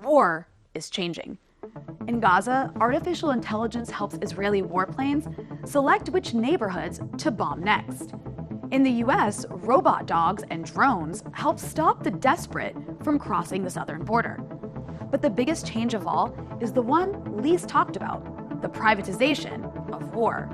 War is changing. In Gaza, artificial intelligence helps Israeli warplanes select which neighborhoods to bomb next. In the US, robot dogs and drones help stop the desperate from crossing the southern border. But the biggest change of all is the one least talked about, the privatization of war.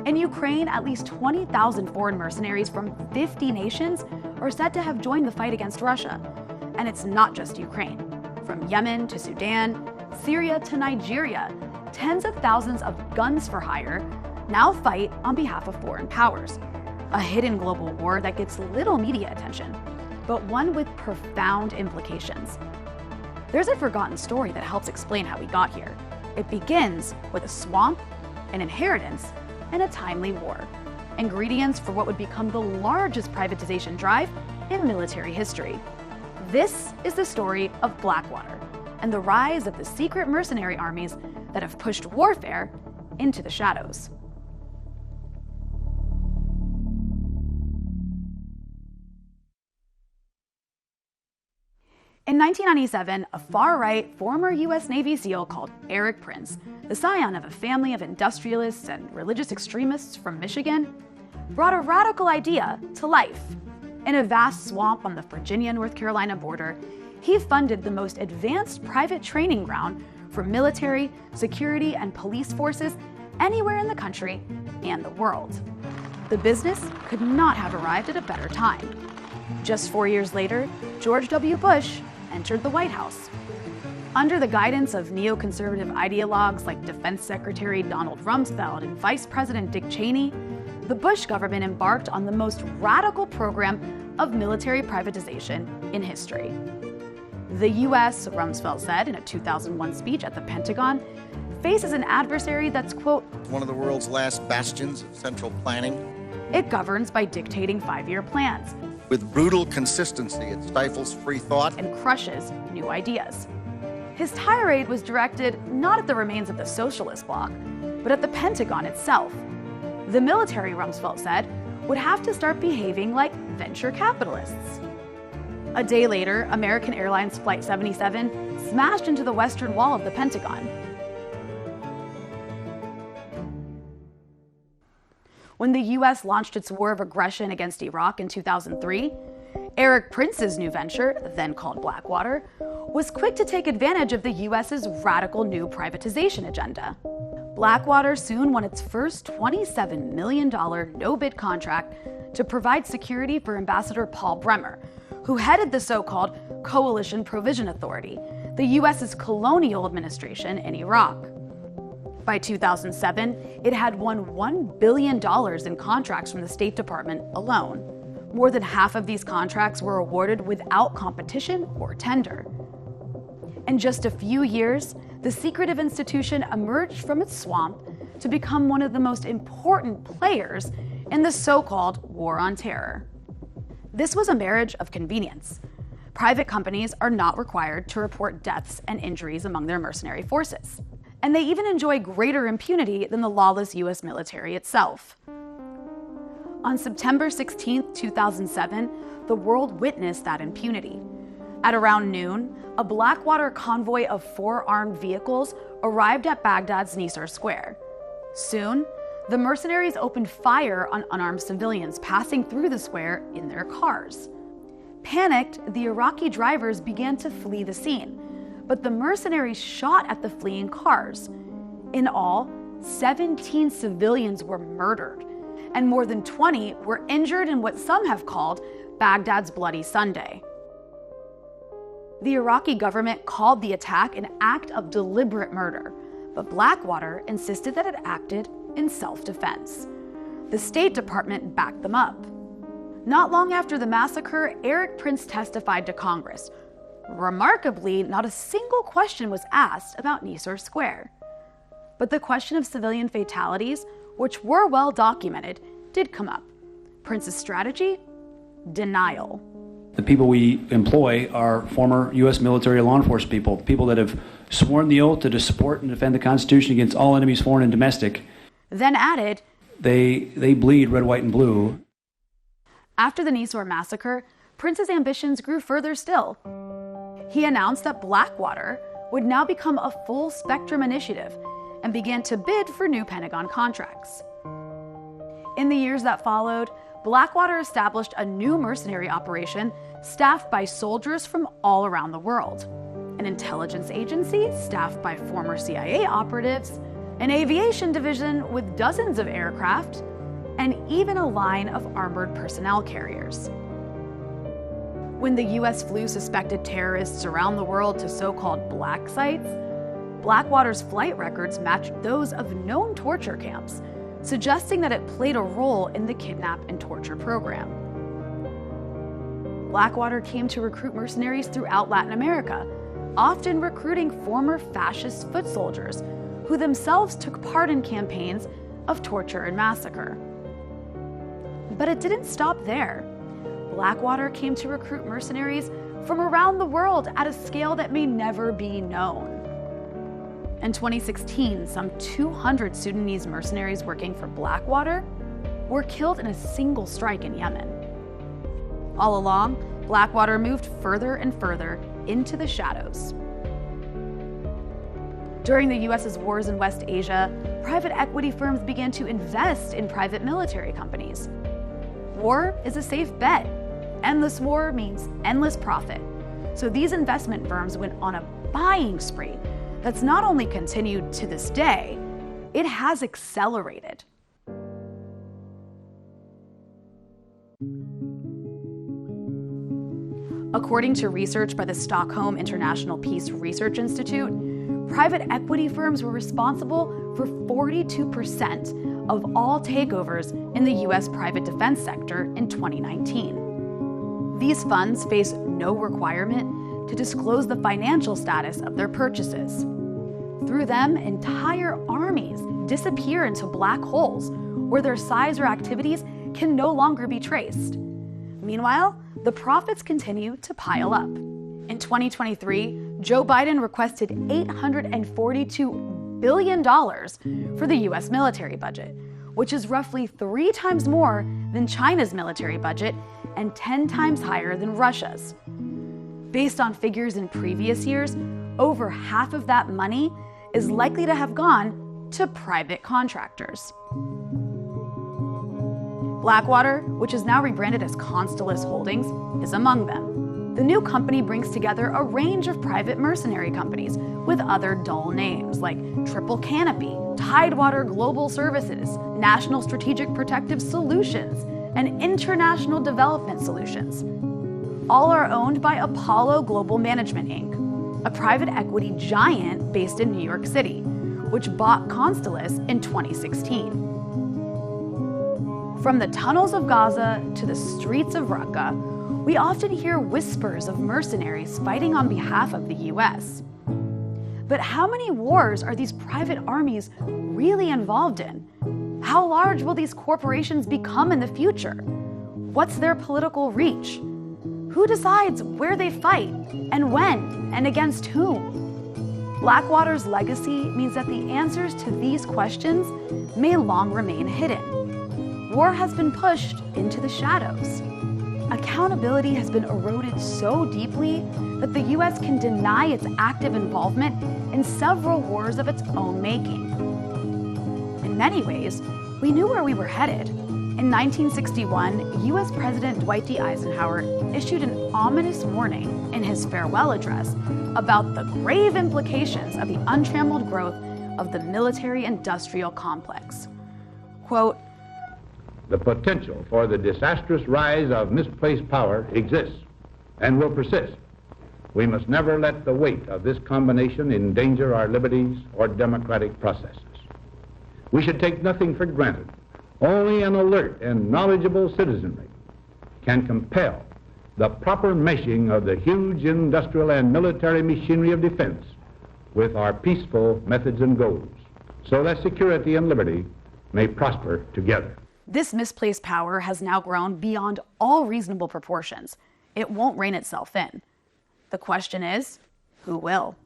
In Ukraine, at least 20,000 foreign mercenaries from 50 nations are said to have joined the fight against Russia. And it's not just Ukraine. From Yemen to Sudan, Syria to Nigeria, tens of thousands of guns for hire now fight on behalf of foreign powers. A hidden global war that gets little media attention, but one with profound implications. There's a forgotten story that helps explain how we got here. It begins with a swamp, an inheritance, and a timely war. Ingredients for what would become the largest privatization drive in military history. This is the story of Blackwater and the rise of the secret mercenary armies that have pushed warfare into the shadows. In 1997, a far-right former U.S. Navy SEAL called Erik Prince, the scion of a family of industrialists and religious extremists from Michigan, brought a radical idea to life. In a vast swamp on the Virginia-North Carolina border, he funded the most advanced private training ground for military, security, and police forces anywhere in the country and the world. The business could not have arrived at a better time. Just 4 years later, George W. Bush entered the White House. Under the guidance of neoconservative ideologues like Defense Secretary Donald Rumsfeld and Vice President Dick Cheney, the Bush government embarked on the most radical program of military privatization in history. The U.S., Rumsfeld said in a 2001 speech at the Pentagon, faces an adversary that's, quote, one of the world's last bastions of central planning. It governs by dictating 5-year plans. With brutal consistency, it stifles free thought and crushes new ideas. His tirade was directed not at the remains of the socialist bloc, but at the Pentagon itself. The military, Rumsfeld said, would have to start behaving like venture capitalists. A day later, American Airlines Flight 77 smashed into the western wall of the Pentagon. When the U.S. launched its war of aggression against Iraq in 2003, Erik Prince's new venture, then called Blackwater, was quick to take advantage of the U.S.'s radical new privatization agenda. Blackwater soon won its first $27 million no-bid contract to provide security for Ambassador Paul Bremer, who headed the so-called Coalition Provision Authority, the U.S.'s colonial administration in Iraq. By 2007, it had won $1 billion in contracts from the State Department alone. More than half of these contracts were awarded without competition or tender. In just a few years, the secretive institution emerged from its swamp to become one of the most important players in the so-called War on Terror. This was a marriage of convenience. Private companies are not required to report deaths and injuries among their mercenary forces. And they even enjoy greater impunity than the lawless U.S. military itself. On September 16, 2007, the world witnessed that impunity. At around noon, a Blackwater convoy of 4 armed vehicles arrived at Baghdad's Nisar Square. Soon, the mercenaries opened fire on unarmed civilians passing through the square in their cars. Panicked, the Iraqi drivers began to flee the scene, but the mercenaries shot at the fleeing cars. In all, 17 civilians were murdered, and more than 20 were injured in what some have called Baghdad's Bloody Sunday. The Iraqi government called the attack an act of deliberate murder, but Blackwater insisted that it acted in self-defense. The State Department backed them up. Not long after the massacre, Erik Prince testified to Congress. Remarkably, not a single question was asked about Nisar Square. But the question of civilian fatalities, which were well documented, did come up. Prince's strategy? Denial. The people we employ are former U.S. military law enforcement people that have sworn the oath to support and defend the Constitution against all enemies, foreign and domestic. Then added, They bleed red, white, and blue. After the Nisar massacre, Prince's ambitions grew further still. he announced that Blackwater would now become a full-spectrum initiative and began to bid for new Pentagon contracts. In the years that followed, Blackwater established a new mercenary operation staffed by soldiers from all around the world, an intelligence agency staffed by former CIA operatives, an aviation division with dozens of aircraft, and even a line of armored personnel carriers. When the US flew suspected terrorists around the world to so-called black sites, Blackwater's flight records matched those of known torture camps, suggesting that it played a role in the kidnap and torture program. Blackwater came to recruit mercenaries throughout Latin America, often recruiting former fascist foot soldiers who themselves took part in campaigns of torture and massacre. But it didn't stop there. Blackwater came to recruit mercenaries from around the world at a scale that may never be known. In 2016, some 200 Sudanese mercenaries working for Blackwater were killed in a single strike in Yemen. All along, Blackwater moved further and further into the shadows. During the US's wars in West Asia, private equity firms began to invest in private military companies. War is a safe bet. Endless war means endless profit. So these investment firms went on a buying spree that's not only continued to this day, it has accelerated. According to research by the Stockholm International Peace Research Institute, private equity firms were responsible for 42% of all takeovers in the US private defense sector in 2019. These funds face no requirement to disclose the financial status of their purchases. Through them, entire armies disappear into black holes where their size or activities can no longer be traced. Meanwhile, the profits continue to pile up. In 2023, Joe Biden requested $842 billion for the US military budget, which is roughly 3 times more than China's military budget and 10 times higher than Russia's. Based on figures in previous years, over half of that money is likely to have gone to private contractors. Blackwater, which is now rebranded as Constellus Holdings, is among them. The new company brings together a range of private mercenary companies with other dull names like Triple Canopy, Tidewater Global Services, National Strategic Protective Solutions, and International Development Solutions. All are owned by Apollo Global Management, Inc., a private equity giant based in New York City, which bought Constellus in 2016. From the tunnels of Gaza to the streets of Raqqa, we often hear whispers of mercenaries fighting on behalf of the US. But how many wars are these private armies really involved in? How large will these corporations become in the future? What's their political reach? Who decides where they fight, and when, and against whom? Blackwater's legacy means that the answers to these questions may long remain hidden. War has been pushed into the shadows. Accountability has been eroded so deeply that the US can deny its active involvement in several wars of its own making. In many ways, we knew where we were headed. In 1961, US President Dwight D. Eisenhower issued an ominous warning in his farewell address about the grave implications of the untrammeled growth of the military-industrial complex. Quote, "The potential for the disastrous rise of misplaced power exists and will persist. We must never let the weight of this combination endanger our liberties or democratic processes. We should take nothing for granted. Only an alert and knowledgeable citizenry can compel the proper meshing of the huge industrial and military machinery of defense with our peaceful methods and goals, so that security and liberty may prosper together." This misplaced power has now grown beyond all reasonable proportions. It won't rein itself in. The question is, who will?